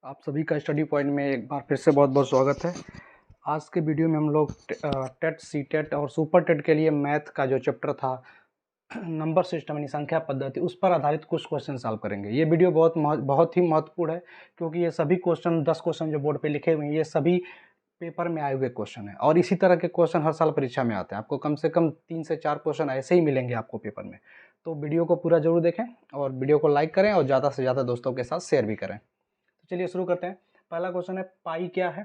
आप सभी का स्टडी पॉइंट में एक बार फिर से बहुत बहुत स्वागत है। आज के वीडियो में हम लोग टेट, सी टेट और सुपर टेट के लिए मैथ का जो चैप्टर था नंबर सिस्टम यानी संख्या पद्धति, उस पर आधारित कुछ क्वेश्चन सॉल्व करेंगे। ये वीडियो बहुत ही महत्वपूर्ण है, क्योंकि ये सभी क्वेश्चन 10 क्वेश्चन जो बोर्ड पे लिखे हुए हैं ये सभी पेपर में आए हुए क्वेश्चन हैं और इसी तरह के क्वेश्चन हर साल परीक्षा में आते हैं। आपको कम से कम 3 से 4 क्वेश्चन ऐसे ही मिलेंगे आपको पेपर में। तो वीडियो को पूरा जरूर देखें और वीडियो को लाइक करें और ज़्यादा से ज़्यादा दोस्तों के साथ शेयर भी करें। तो चलिए शुरू करते हैं। पहला क्वेश्चन है पाई क्या है।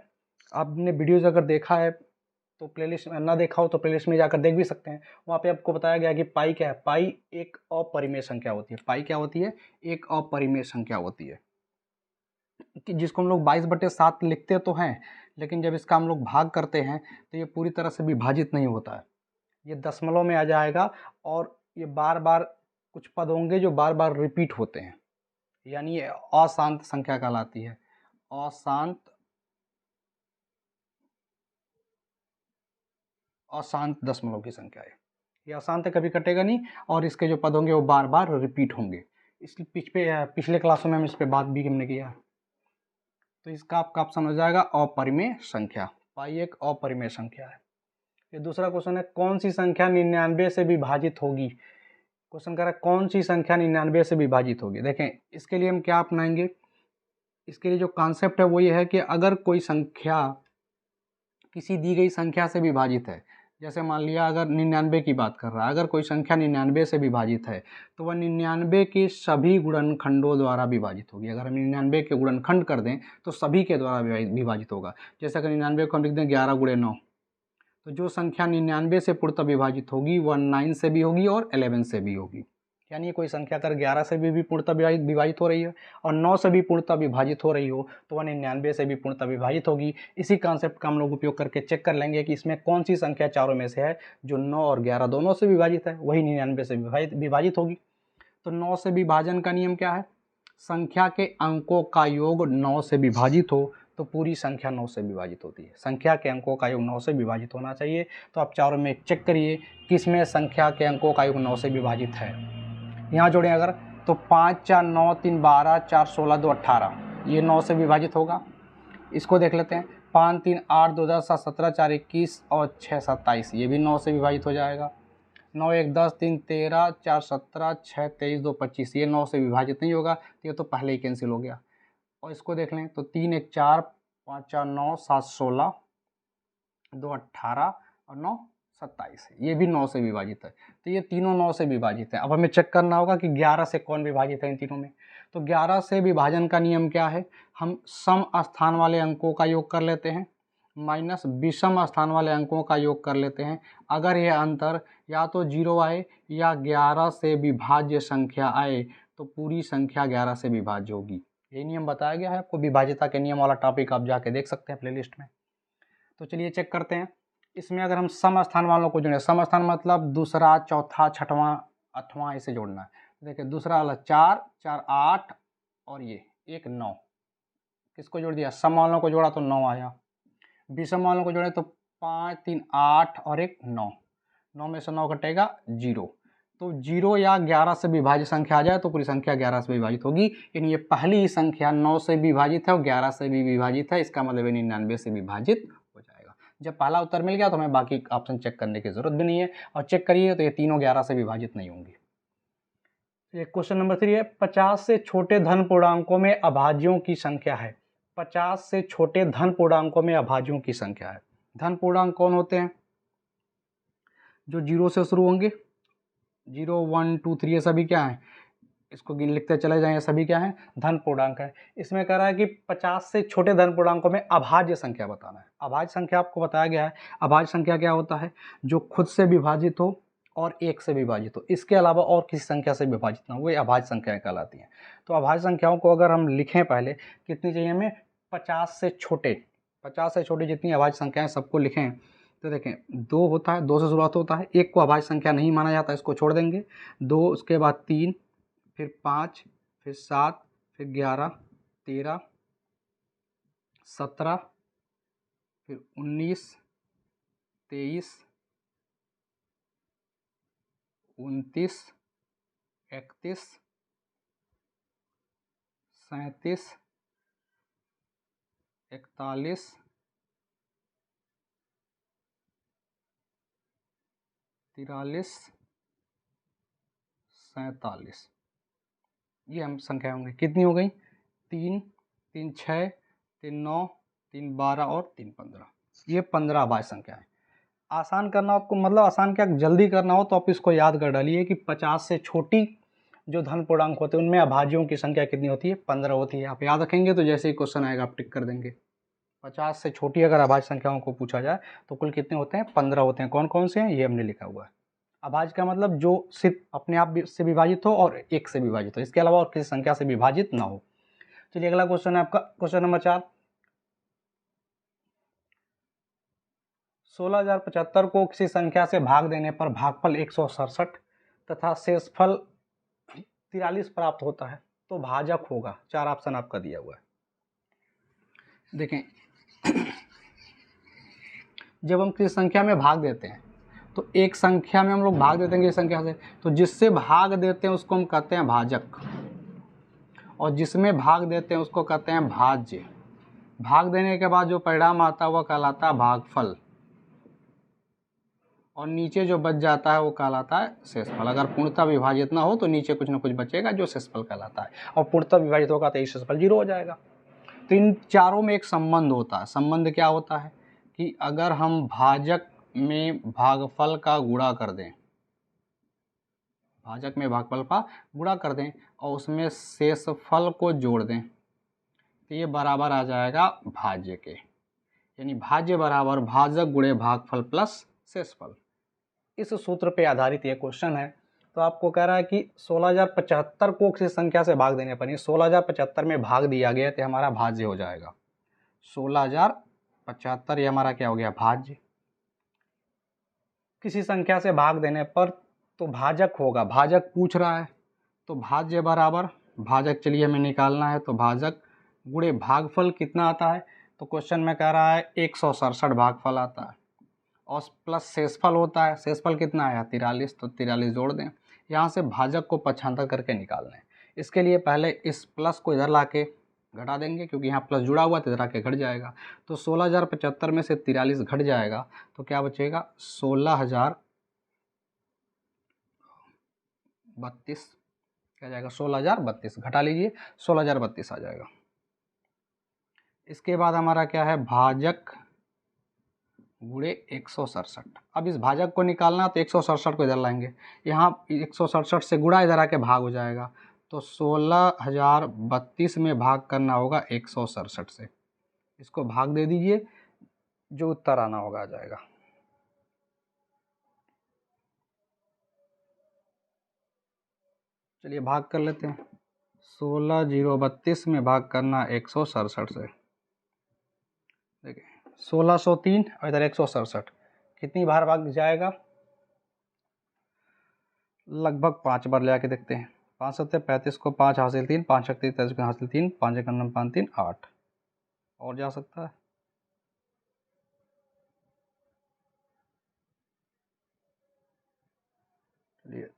आपने वीडियोज अगर देखा है तो प्लेलिस्ट में, ना देखा हो तो प्लेलिस्ट में जाकर देख भी सकते हैं। वहाँ पे आपको बताया गया कि पाई क्या है। पाई एक अपरिमेय संख्या होती है। पाई क्या होती है? एक अपरिमेय संख्या होती है, कि जिसको हम लोग 22/7 लिखते तो हैं, लेकिन जब इसका हम लोग भाग करते हैं तो ये पूरी तरह से विभाजित नहीं होता है। ये दशमलव में आ जाएगा और ये बार बार कुछ पद होंगे जो बार बार रिपीट होते हैं, यानी ये अशांत संख्या कहलाती है। अशांत दशमलव की संख्या है। ये अशांत है, कभी कटेगा नहीं और इसके जो पद होंगे वो बार बार रिपीट होंगे। इसलिए पिछले क्लासों में हम इस पर बात भी हमने किया। तो इसका आपका ऑप्शन हो जाएगा अपरिमेय संख्या। पाई एक अपरिमेय संख्या है। ये दूसरा क्वेश्चन है कौन सी संख्या 99 से विभाजित होगी। क्वेश्चन कह रहा है कौन सी संख्या 99 से विभाजित होगी। देखें, इसके लिए हम क्या अपनाएंगे। इसके लिए जो कॉन्सेप्ट है वो ये है कि अगर कोई संख्या किसी दी गई संख्या से विभाजित है, जैसे मान लिया अगर 99 की बात कर रहा है, अगर कोई संख्या 99 से विभाजित है तो वह 99 के सभी गुणनखंडों द्वारा विभाजित होगी। अगर हम 99 के गुणनखंड कर दें तो सभी के द्वारा विभाजित होगा। जैसे अगर 99 को हम लिख दें 11 × 9, तो जो संख्या 99 से पूर्णतः विभाजित होगी वह 9 से भी होगी और 11 से भी होगी। यानी कोई संख्या अगर 11 से भी पूर्णतः विभाजित हो रही है और 9 से भी पूर्णतः विभाजित हो रही हो तो वह 99 से भी पूर्णतः विभाजित होगी। इसी कॉन्सेप्ट का हम लोग उपयोग करके चेक कर लेंगे कि इसमें कौन सी संख्या चारों में से है जो 9 और 11 दोनों से विभाजित है, वही 99 से विभाजित होगी। तो 9 से विभाजन का नियम क्या है? संख्या के अंकों का योग 9 से विभाजित हो तो पूरी संख्या 9 से विभाजित होती है। संख्या के अंकों का योग 9 से विभाजित होना चाहिए। तो आप चारों में चेक करिए किसमें संख्या के अंकों का योग 9 से विभाजित है। यहाँ जोड़ें अगर तो 5 4 9 3 12 4 16 2 18, ये 9 से विभाजित होगा। इसको देख लेते हैं 5 3 8 2 10 7 17 4 21 और 6 27, ये भी 9 से विभाजित हो जाएगा। 9 1 10 3 13 4 17 6 23 2 25, ये 9 से विभाजित नहीं होगा, तो ये तो पहले ही कैंसिल हो गया। और इसको देख लें तो 3 1 4 5 4 9 7 16 2 18 और 9 27, ये भी 9 से विभाजित है। तो ये तीनों 9 से विभाजित है। अब हमें चेक करना होगा कि 11 से कौन विभाजित है इन तीनों में। तो 11 से विभाजन का नियम क्या है? हम सम स्थान वाले अंकों का योग कर लेते हैं माइनस विषम स्थान वाले अंकों का योग कर लेते हैं। अगर यह अंतर या तो 0 आए या 11 से विभाज्य संख्या आए तो पूरी संख्या 11 से विभाज्य होगी। ये नियम बताया गया है आपको, विभाज्यता के नियम वाला टॉपिक आप जाके देख सकते हैं प्लेलिस्ट में। तो चलिए चेक करते हैं। इसमें अगर हम सम स्थान वालों को जोड़ें, सम स्थान मतलब दूसरा चौथा छठवां आठवां इसे जोड़ना है। देखिए दूसरा वाला 4 4 8 और ये 1 9, किसको जोड़ दिया? सम वालों को जोड़ा तो 9 आया। विषम वालों को जोड़े तो 5 3 8 और 1 9, 9 में से 9 घटेगा 0। तो 0 या 11 से विभाज्य संख्या आ जाए तो पूरी संख्या 11 से विभाजित होगी। यानी ये पहली ही संख्या 9 से विभाजित है और 11 से भी विभाजित है, इसका मतलब 99 से विभाजित हो जाएगा। जब पहला उत्तर मिल गया तो हमें बाकी ऑप्शन चेक करने की जरूरत भी नहीं है, और चेक करिए तो ये तीनों 11 से विभाजित नहीं होंगी। क्वेश्चन नंबर 3 है 50 से छोटे धन पूर्णांकों में अभाज्यों की संख्या है। 50 से छोटे धन पूर्णांकों में अभाज्यों की संख्या है। धन पूर्णांक कौन होते हैं? जो 0 से शुरू होंगे, 0 1 2 3, ये सभी क्या है? इसको गिन लिखते चले जाएं, ये सभी क्या है? धन पूर्णांक है। इसमें कह रहा है कि 50 से छोटे धन पूर्णांकों में अभाज्य संख्या बताना है। अभाज्य संख्या आपको बताया गया है। अभाज्य संख्या क्या होता है? जो खुद से विभाजित हो और 1 से विभाजित हो, इसके अलावा और किसी संख्या से विभाजित ना हो, ये अभाज्य संख्याएं कहलाती हैं। तो अभाज्य संख्याओं को अगर हम लिखें पहले, कितनी चाहिए हमें? 50 से छोटे, 50 से छोटी जितनी अभाज्य संख्याएं सबको लिखें। तो देखें 2 होता है, 2 से शुरुआत होता है। 1 को अभाज्य संख्या नहीं माना जाता, इसको छोड़ देंगे। 2, उसके बाद 3, फिर 5, फिर 7, फिर 11, 13, 17, फिर 19, 23, 29, 31, 37, 41, 43, 47, ये हम संख्या होंगी। कितनी हो गई? 3, 3 6, 3 9, 3 12 और 3 15, ये 15 अभाज्य संख्या है। आसान करना हो आपको, मतलब आसान क्या, जल्दी करना हो तो आप इसको याद कर डालिए कि 50 से छोटी जो धन पूर्णांक होते हैं उनमें अभाज्यों की संख्या कितनी होती है? 15 होती है। आप याद रखेंगे तो जैसे ही क्वेश्चन आएगा आप टिक कर देंगे। 50 से छोटी अगर अभाज्य संख्याओं को पूछा जाए तो कुल कितने होते हैं? 15 होते हैं। कौन कौन से हैं ये हमने लिखा हुआ है। अभाज्य का मतलब जो सिर्फ अपने आप से विभाजित हो और एक से विभाजित हो, इसके अलावा और किसी संख्या से विभाजित ना हो। चलिए अगला क्वेश्चन है आपका क्वेश्चन नंबर 4। 16,075 को किसी संख्या से भाग देने पर भागफल 167 तथा शेषफल 43 प्राप्त होता है तो भाजक होगा। 4 ऑप्शन आपका दिया हुआ है। देखें, जब हम किसी संख्या में भाग देते हैं तो एक संख्या में हम लोग भाग देते हैं किसी संख्या से, तो जिससे भाग देते हैं उसको हम कहते हैं भाजक, और जिसमें भाग देते हैं उसको कहते हैं भाज्य। भाग देने के बाद जो परिणाम आता है वह कहलाता है भागफल, और नीचे जो बच जाता है वो कहलाता है शेषफल। अगर पूर्णतः विभाजित ना हो तो नीचे कुछ ना कुछ बचेगा जो शेषफल कहलाता है, और पूर्णतः विभाजित होगा तो शेषफल 0 हो जाएगा। तो इन चारों में एक संबंध होता है। संबंध क्या होता है कि अगर हम भाजक में भागफल का गुणा कर दें, भाजक में भागफल का गुणा कर दें और उसमें शेषफल को जोड़ दें तो ये बराबर आ जाएगा भाज्य के, यानी भाज्य बराबर भाजक गुणे भागफल प्लस शेषफल। इस सूत्र पे आधारित ये क्वेश्चन है। तो आपको कह रहा है कि 16,075 को किसी संख्या से भाग देने पर, 16,075 में भाग दिया गया तो हमारा भाज्य हो जाएगा। 16,075 ये हमारा क्या हो गया? भाज्य। किसी संख्या से भाग देने पर तो भाजक होगा, भाजक पूछ रहा है तो भाज्य बराबर भाजक, चलिए हमें निकालना है, तो भाजक गुणे भागफल कितना आता है? तो क्वेश्चन में कह रहा है 167 भागफल आता है, और प्लस शेषफल होता है। शेषफल कितना आया? 43, तो 43 जोड़ दें। यहाँ से भाजक को पक्षांतर करके निकालना है। इसके लिए पहले इस प्लस को इधर ला के घटा देंगे, क्योंकि यहाँ प्लस जुड़ा हुआ तो इधर आके घट जाएगा। तो 16,075 में से 43 घट जाएगा तो क्या बचेगा? 16,032 क्या जाएगा? 16,032 घटा लीजिए, 16,032 आ जाएगा। इसके बाद हमारा क्या है? भाजक गुणे 167। अब इस भाजक को निकालना तो 167 को इधर लाएंगे, यहाँ 167 से गुणा इधर आके भाग हो जाएगा, तो 16,032 में भाग करना होगा 167 से। इसको भाग दे दीजिए, जो उत्तर आना होगा आ जाएगा। चलिए भाग कर लेते हैं। 16,032 में भाग करना 167 से। देखिए 1603 और इधर 167, कितनी बार भाग जाएगा? लगभग 5 बार ले आके देखते हैं। 5 सत्ते 35 को 5 हासिल 3, 5 शक्ति 23 को हासिल 3, 5 एक 5 3 8, और जा सकता है। चलिए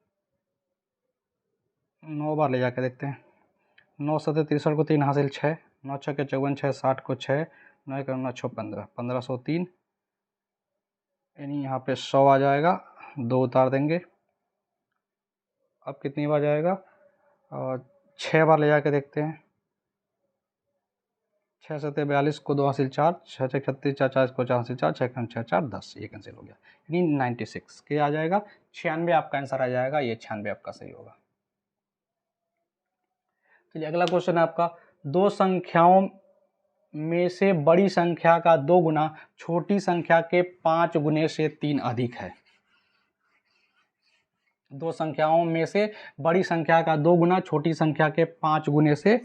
9 बार ले जाके देखते हैं। 9 सत्ते 63 को 3 हासिल 6, 9 छक्के 54, 6 60 को 6, 9 एक 9 15, 1503, यानी यहाँ पे 100 आ जाएगा। 2 उतार देंगे, अब कितनी बार जाएगा? और 6 बार ले जाके देखते हैं। 6 सत्ते 42 को 2 हासिल 4, 6 छः 36, 4 40 को 4 हासिल 4, 6 6 4 10, ये कैंसिल हो गया, यानी 96 के आ जाएगा। 96 आपका आंसर आ जाएगा, ये 96 आपका सही होगा। चलिए अगला क्वेश्चन है आपका, दो संख्याओं में से बड़ी संख्या का 2 गुना छोटी संख्या के 5 गुने से 3 अधिक है। दो संख्याओं में से बड़ी संख्या का 2 गुना छोटी संख्या के 5 गुने से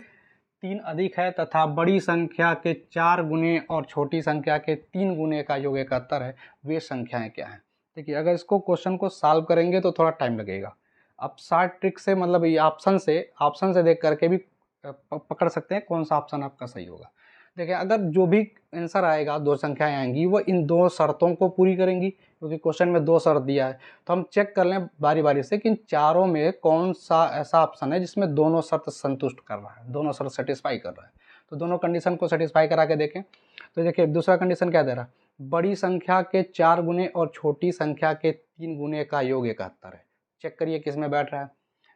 3 अधिक है तथा बड़ी संख्या के 4 गुने और छोटी संख्या के 3 गुने का योग 71 है। वे संख्याएं क्या हैं? देखिए अगर इसको क्वेश्चन को सॉल्व करेंगे तो थोड़ा टाइम लगेगा। आप शॉर्ट ट्रिक से, मतलब ये ऑप्शन से देख करके भी पकड़ सकते हैं कौन सा ऑप्शन आपका सही होगा। देखिए अगर जो भी आंसर आएगा, 2 संख्याएं आएंगी, वो इन 2 शर्तों को पूरी करेंगी, क्योंकि क्वेश्चन में 2 शर्त दिया है। तो हम चेक कर लें बारी बारी से कि इन चारों में कौन सा ऐसा ऑप्शन है जिसमें दोनों शर्त संतुष्ट कर रहा है, दोनों शर्त सेटिस्फाई कर रहा है। तो दोनों कंडीशन को सेटिस्फाई करा के देखें। तो देखिए दूसरा कंडीशन क्या दे रहा है, बड़ी संख्या के 4 गुने और छोटी संख्या के 3 गुने का योग 71 है। चेक करिए किस में बैठ रहा है,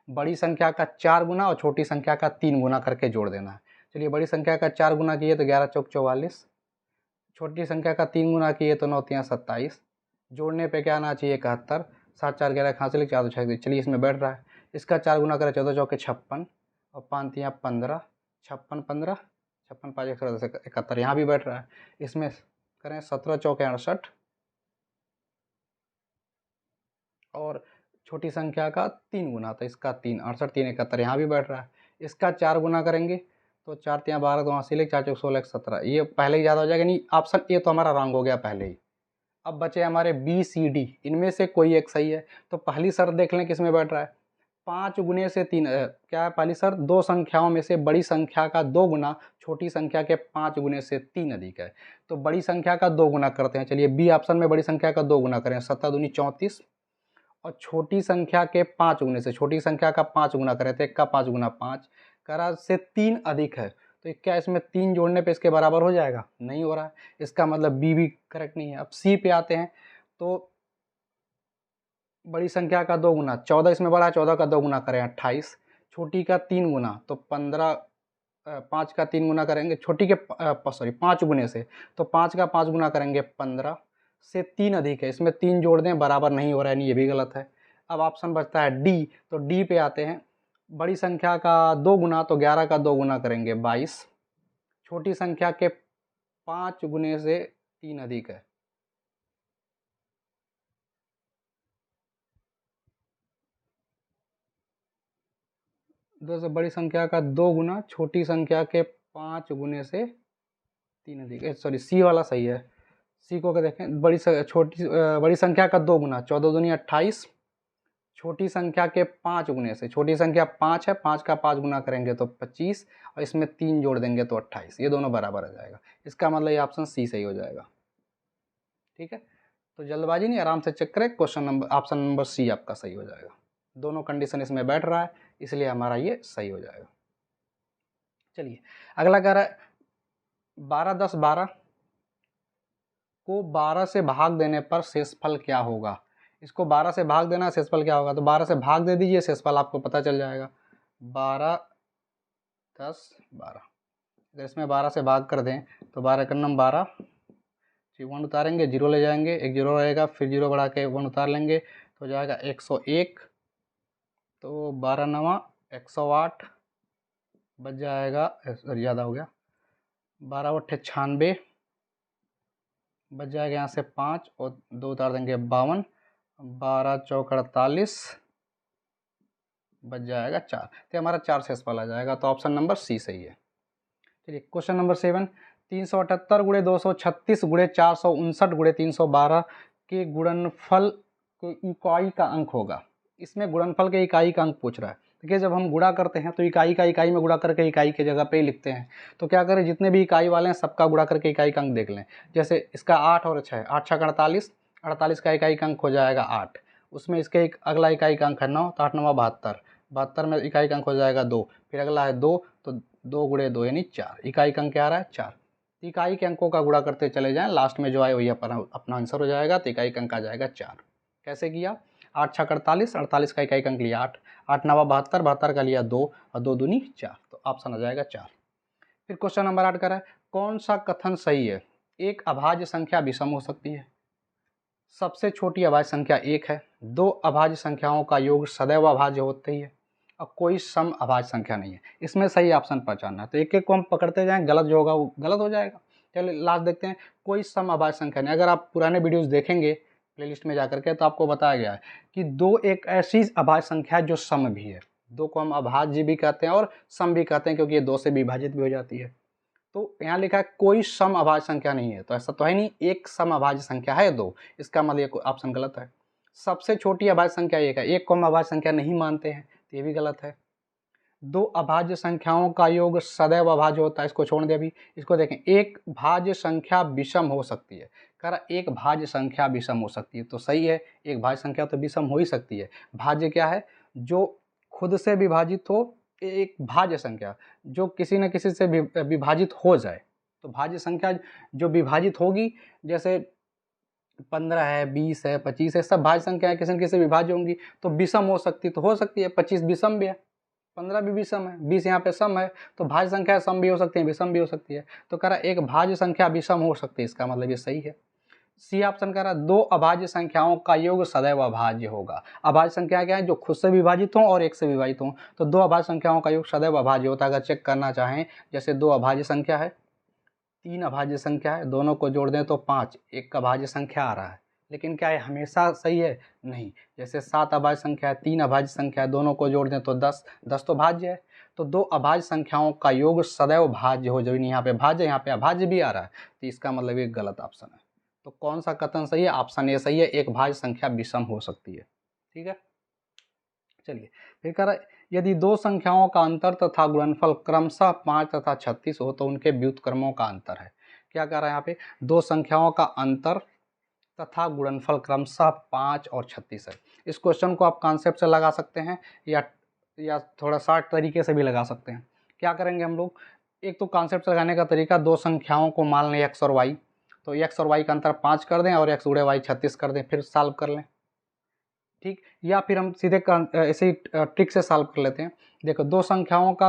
बड़ी संख्या का 4 गुना और छोटी संख्या का 3 गुना करके जोड़ देना है। चलिए बड़ी संख्या का 4 गुना किए तो 11 चौक 44, छोटी संख्या का 3 गुना किए तो 9 तियाँ 27, जोड़ने पे क्या आना चाहिए 71, 7 4 11 खांसी लिख 4 6। चलिए इसमें बैठ रहा है, इसका 4 गुना करें 14 चौके 56 और 5 तियाँ 15, 56 15, 56 5 71, यहाँ भी बैठ रहा है। इसमें करें 17 चौके 68 और छोटी संख्या का 3 गुना तो इसका 3 68 3 71, यहाँ भी बैठ रहा है। इसका 4 गुना करेंगे तो 4 तियाँ 12 तो 80 लिख 4 चौक 16 17, ये पहले ही ज़्यादा हो जाएगा, नहीं ऑप्शन ए तो हमारा रॉन्ग हो गया पहले ही। अब बचे हमारे बी सी डी, इनमें से कोई एक सही है। तो पहली शर्त देख लें किस में बैठ रहा है, 5 गुने से 3 क्या है पहली शर्त, दो संख्याओं में से बड़ी संख्या का 2 गुना छोटी संख्या के 5 गुने से 3 अधिक है। तो बड़ी संख्या का 2 गुना करते हैं। चलिए बी ऑप्शन में बड़ी संख्या का 2 गुना करें, 7 दूनी 34 और छोटी संख्या के 5 गुने से छोटी संख्या का 5 गुना करें तो 1 का 5 गुना 5 करा से 3 अधिक है। तो क्या इसमें 3 जोड़ने पे इसके बराबर हो जाएगा, नहीं हो रहा है, इसका मतलब बी भी करेक्ट नहीं है। अब सी पे आते हैं, तो बड़ी संख्या का 2 गुना 14, इसमें बड़ा 14 का 2 गुना करें 28, छोटी का 3 गुना तो 15, 5 का 3 गुना करेंगे छोटी के 5 गुने से, तो 5 का 5 गुना करेंगे 15 से 3 अधिक है, इसमें 3 जोड़ दें बराबर नहीं हो रहा है, नहीं ये भी गलत है। अब ऑप्शन बचता है डी, तो डी पे आते हैं, बड़ी संख्या का 2 गुना तो 11 का 2 गुना करेंगे 22, छोटी संख्या के 5 गुने से 3 अधिक है, बड़ी संख्या का 2 गुना छोटी संख्या के 5 गुने से 3 अधिक, सॉरी सी वाला सही है। सी को क्या देखें, बड़ी संख्या का 2 गुना 14 दूनी 28, छोटी संख्या के 5 गुने से, छोटी संख्या 5 है, 5 का 5 गुना करेंगे तो 25 और इसमें 3 जोड़ देंगे तो 28, ये दोनों बराबर आ जाएगा। इसका मतलब ये ऑप्शन सी सही हो जाएगा। ठीक है, तो जल्दबाजी नहीं, आराम से चेक करें, question number option number C आपका सही हो जाएगा। दोनों कंडीशन इसमें बैठ रहा है, इसलिए हमारा ये सही हो जाएगा। चलिए अगला कह रहा है 12 10 12 को 12 से भाग देने पर शेषफल क्या होगा। इसको 12 से भाग देना, शेषफल क्या होगा, तो 12 से भाग दे दीजिए, शेषफल आपको पता चल जाएगा। 12 10 12, अगर इसमें 12 से भाग कर दें तो 12 का नम 12, फिर 1 उतारेंगे, 0 ले जाएंगे, एक 0 रहेगा, फिर 0 बढ़ा के 1 उतार लेंगे तो हो जाएगा 101, तो 12 9 108 बच जाएगा, ज़्यादा हो गया, 12 8 96 बच जाएगा, यहाँ से 5 और 2 उतार देंगे 52, 12 चौक 48 बच जाएगा 4, तो हमारा 4 शेषफल आ जाएगा। तो ऑप्शन नंबर सी सही है। चलिए क्वेश्चन नंबर 7, 378 गुणे 236 गुणे 459 गुणे 312 के गुणनफल के इकाई का अंक होगा। इसमें गुणनफल के इकाई का अंक पूछ रहा है। देखिए जब हम गुणा करते हैं तो इकाई का इकाई में गुणा करके इकाई के जगह पे ही लिखते हैं। तो क्या करें, जितने भी इकाई वाले हैं सबका गुणा करके इकाई का अंक देख लें। जैसे इसका 8 और 6, 8 6 48, 48 का इकाई का अंक हो जाएगा 8, उसमें इसके एक अगला इकाई का अंक है 9, तो 8 9 72, 72 में इकाई का अंक हो जाएगा 2, फिर अगला है 2, तो 2 गुणे 2 यानी 4, इकाई का अंक क्या आ रहा है 4। इकाई के अंकों का गुणा करते चले जाएं, लास्ट में जो आए वही अपना आंसर हो जाएगा, तो इकाई का अंक आ जाएगा 4। कैसे किया, 8 6 48, 48 का इकाई का अंक लिया 8, 8 9 72, 72 का लिया 2 और 2 दूनी 4, तो ऑप्शन आ जाएगा 4। फिर क्वेश्चन नंबर 8 कर रहा है, कौन सा कथन सही है, एक अभाज्य संख्या विषम हो सकती है, सबसे छोटी अभाज्य संख्या 1 है, 2 अभाज्य संख्याओं का योग सदैव अभाज्य होती है और कोई सम अभाज्य संख्या नहीं है। इसमें सही ऑप्शन पहचानना है, तो एक एक को हम पकड़ते जाएं, गलत जो होगा वो गलत हो जाएगा। चलिए लास्ट देखते हैं, कोई सम अभाज्य संख्या नहीं। अगर आप पुराने वीडियोस देखेंगे प्लेलिस्ट में जाकर के तो आपको बताया गया है कि 2 एक ऐसी अभाज्य संख्या है जो सम भी है। 2 को हम अभाज्य भी कहते हैं और सम भी कहते हैं, क्योंकि ये 2 से विभाजित भी हो जाती है। तो यहाँ लिखा है कोई सम अभाज्य संख्या नहीं है, तो ऐसा तो है नहीं, एक सम अभाज्य संख्या है 2, इसका मतलब ये ऑप्शन गलत है। सबसे छोटी अभाज्य संख्या 1 है, 1 को हम अभाज्य संख्या नहीं मानते हैं, तो ये भी गलत है। 2 अभाज्य संख्याओं का योग सदैव अभाज्य होता है, इसको छोड़ दे अभी। इसको देखें, एक भाज्य संख्या विषम हो सकती है, कह रहा एक भाज्य संख्या विषम हो सकती है, तो सही है, एक भाज्य संख्या तो विषम हो ही सकती है। भाज्य क्या है, जो खुद से विभाजित हो एक भाज्य संख्या जो किसी न किसी से विभाजित हो जाए, तो भाज्य संख्या जो विभाजित होगी, जैसे 15 है, 20 है, 25 है, सब भाज्य संख्या है, किसी न किसी से विभाज्य होंगी, तो विषम हो सकती तो हो सकती है। 25 विषम भी है, 15 भी विषम है, 20 यहाँ पे सम है, तो भाज्य संख्या सम भी हो सकती है, विषम भी हो सकती है। तो कह रहा एक भाज्य संख्या विषम हो सकती है, इसका मतलब ये सही है। सी ऑप्शन कह रहा दो अभाज्य संख्याओं का योग सदैव अभाज्य होगा। अभाज्य संख्या क्या है, जो खुद से विभाजित हों और एक से विभाजित हों, तो दो अभाज्य संख्याओं का योग सदैव अभाज्य होता है। अगर चेक करना चाहें, जैसे दो अभाज्य संख्या है, 3 अभाज्य संख्या है, दोनों को जोड़ दें तो 5, एक का भाज्य संख्या आ रहा है, लेकिन क्या है हमेशा सही है? नहीं। जैसे 7 अभाज्य संख्या है, 3 अभाज्य संख्या है, दोनों को जोड़ दें तो 10, 10 तो भाज्य है। तो दो अभाज्य संख्याओं का योग सदैव भाज्य हो, जब यहाँ पे भाज्य यहाँ पे अभाज्य भी आ रहा है, तो इसका मतलब ये गलत ऑप्शन है। तो कौन सा कथन सही है? ऑप्शन ए सही है, एक भाज्य संख्या विषम हो सकती है। ठीक है, चलिए फिर कह रहा है यदि दो संख्याओं का अंतर तथा गुणनफल क्रमशः 5 तथा 36 हो तो उनके व्युत्क्रमों का अंतर है। क्या कह रहा है यहाँ पे? दो संख्याओं का अंतर तथा गुणनफल क्रमशः 5 और 36 है। इस क्वेश्चन को आप कॉन्सेप्ट से लगा सकते हैं या थोड़ा शार्ट तरीके से भी लगा सकते हैं। क्या करेंगे हम लोग? एक तो कॉन्सेप्ट से लगाने का तरीका, दो संख्याओं को मान लें x और y, तो x और y का अंतर 5 कर दें और x गुणे y 36 कर दें, फिर सॉल्व कर लें। ठीक, या फिर हम सीधे ऐसे ही ट्रिक से सॉल्व कर लेते हैं। देखो, दो संख्याओं का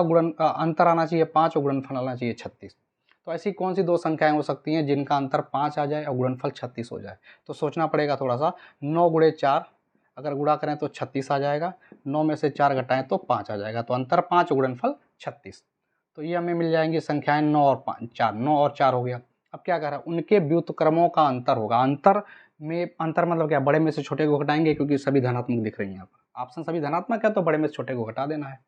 अंतर आना चाहिए 5 और गुणनफल आना चाहिए 36। तो ऐसी कौन सी दो संख्याएं हो सकती हैं जिनका अंतर 5 आ जाए और गुणनफल 36 हो जाए? तो सोचना पड़ेगा थोड़ा सा। 9 गुणे 4 अगर गुणा करें तो 36 आ जाएगा, 9 में से 4 घटाएं तो 5 आ जाएगा, तो अंतर 5 और गुणनफल 36। तो ये हमें मिल जाएंगी संख्याएं 9 और 5, 4, 9 और 4 हो गया। अब क्या कर रहा है? उनके व्युत्क्रमों का अंतर होगा। अंतर मतलब क्या? बड़े में से छोटे को घटाएंगे, क्योंकि सभी धनात्मक दिख रही हैं यहाँ पर, ऑप्शन सभी धनात्मक है, तो बड़े में से छोटे को घटा देना है।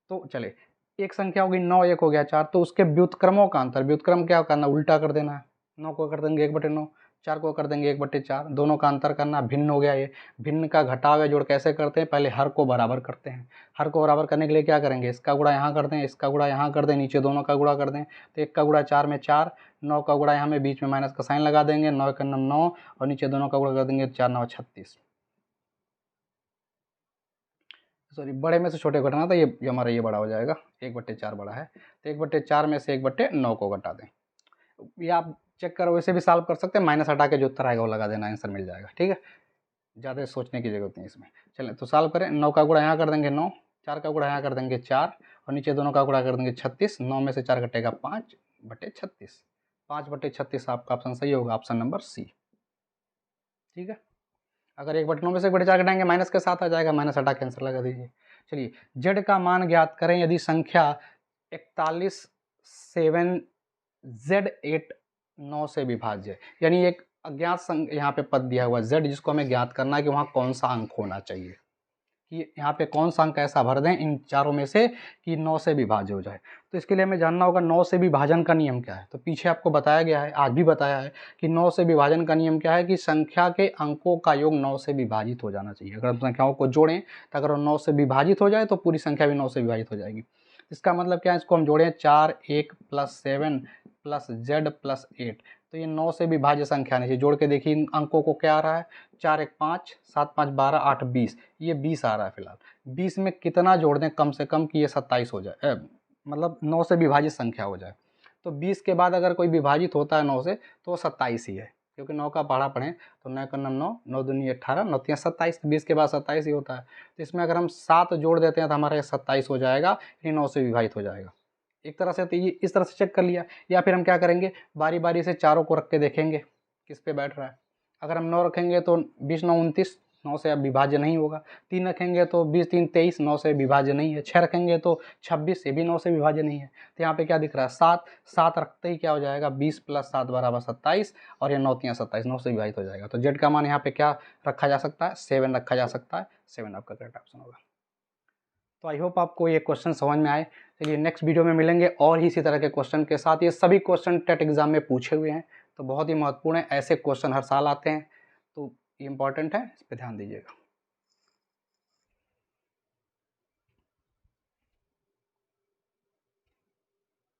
तो चले, एक संख्या होगी 9, एक हो गया 4, तो उसके व्युत्क्रमों का अंतर, व्युत्क्रम क्या करना? उल्टा कर देना है। 9 को कर देंगे 1/9, 4 को कर देंगे 1/4, दोनों का अंतर करना। भिन्न हो गया ये, भिन्न का घटाव या जोड़ कैसे करते हैं? पहले हर को बराबर करते हैं। हर को बराबर करने के लिए क्या करेंगे? इसका गुणा यहाँ कर दें, इसका गुणा यहाँ कर दें, नीचे दोनों का गुणा कर दें। तो 1 का गुणा 4 में 4, 9 का गुणा यहाँ में बीच में माइनस का साइन लगा देंगे, 9 का 9 और नीचे दोनों का गुणा कर देंगे, 4 9 36। सॉरी, बड़े में से छोटे को घटाना, तो ये हमारा ये बड़ा हो जाएगा, 1/4 बड़ा है, तो 1/4 में से 1/9 को घटा दें। ये आप चेक करो, वैसे भी सॉल्व कर सकते हैं, माइनस हटा के जो उत्तर आएगा वो लगा देना, आंसर मिल जाएगा। ठीक है, ज़्यादा सोचने की जरूरत नहीं इसमें। चलें तो सॉल्व करें। 9 का गुणा यहाँ कर देंगे 9, 4 का गुणा यहाँ कर देंगे 4 और नीचे दोनों का गुणा कर देंगे 36। 9 में से 4 घटेगा 5/36, 5/36 आपका ऑप्शन सही होगा, ऑप्शन नंबर सी। ठीक है, अगर 1/9 में से 1/4 घटाएंगे माइनस के साथ आ जाएगा, माइनस हटा के आंसर लगा दीजिए। चलिए, जेड का मान ज्ञात करें यदि संख्या 41 7 Z8 9 से विभाज्य है। यानी एक अज्ञात यहाँ पे पद दिया हुआ Z, जिसको हमें ज्ञात करना है कि वहाँ कौन सा अंक होना चाहिए, कि यहाँ पे कौन सा अंक ऐसा भर दें इन चारों में से कि 9 से विभाज्य हो जाए। तो इसके लिए हमें जानना होगा 9 से विभाजन का नियम क्या है। तो पीछे आपको बताया गया है, आज भी बताया है कि 9 से विभाजन का नियम क्या है, कि संख्या के अंकों का योग 9 से विभाजित हो जाना चाहिए। अगर हम संख्याओं को जोड़ें तो अगर 9 से विभाजित हो जाए तो पूरी संख्या भी 9 से विभाजित हो जाएगी। इसका मतलब क्या है? इसको हम जोड़ें 4 1 + 7 + Z + 8, तो ये 9 से विभाज्य संख्या नहीं चाहिए। जोड़ के देखिए इन अंकों को, क्या आ रहा है? 4 1 5, 7 5 12, 8 20, ये 20 आ रहा है फिलहाल। 20 में कितना जोड़ दें कम से कम कि ये 27 हो जाए, मतलब 9 से विभाजित संख्या हो जाए। तो 20 के बाद अगर कोई विभाजित होता है 9 से तो वो 27 ही है, क्योंकि 9 का पढ़ा पढ़ें तो 9 का 9, 9 दूनी 18, 9 3 27, 20 के बाद 27 ही होता है। तो इसमें अगर हम 7 जोड़ देते हैं तो हमारा 27 हो जाएगा, ये 9 से विभाजित हो जाएगा। एक तरह से तो ये इस तरह से चेक कर लिया। या फिर हम क्या करेंगे, बारी बारी से चारों को रख के देखेंगे किस पे बैठ रहा है। अगर हम 9 रखेंगे तो 20 9 29, 9 से अब विभाज्य नहीं होगा। 3 रखेंगे तो 20 3 23, 9 से विभाज्य नहीं है। 6 रखेंगे तो 26, ये भी 9 से विभाज्य नहीं है। तो यहाँ पे क्या दिख रहा है? 7, 7 रखते ही क्या हो जाएगा? 20 + 7 = 27 और ये 9 3 27, 9 से विभाजित हो जाएगा। तो जेड का मान यहाँ पे क्या रखा जा सकता है? 7 रखा जा सकता है। 7 आपका करेक्ट ऑप्शन होगा। तो आई होप आपको ये क्वेश्चन समझ में आए। चलिए नेक्स्ट वीडियो में मिलेंगे और ही इसी तरह के क्वेश्चन के साथ। ये सभी क्वेश्चन टेट एग्जाम में पूछे हुए हैं, तो बहुत ही महत्वपूर्ण है। ऐसे क्वेश्चन हर साल आते हैं, तो ये इंपॉर्टेंट है, इस पर ध्यान दीजिएगा।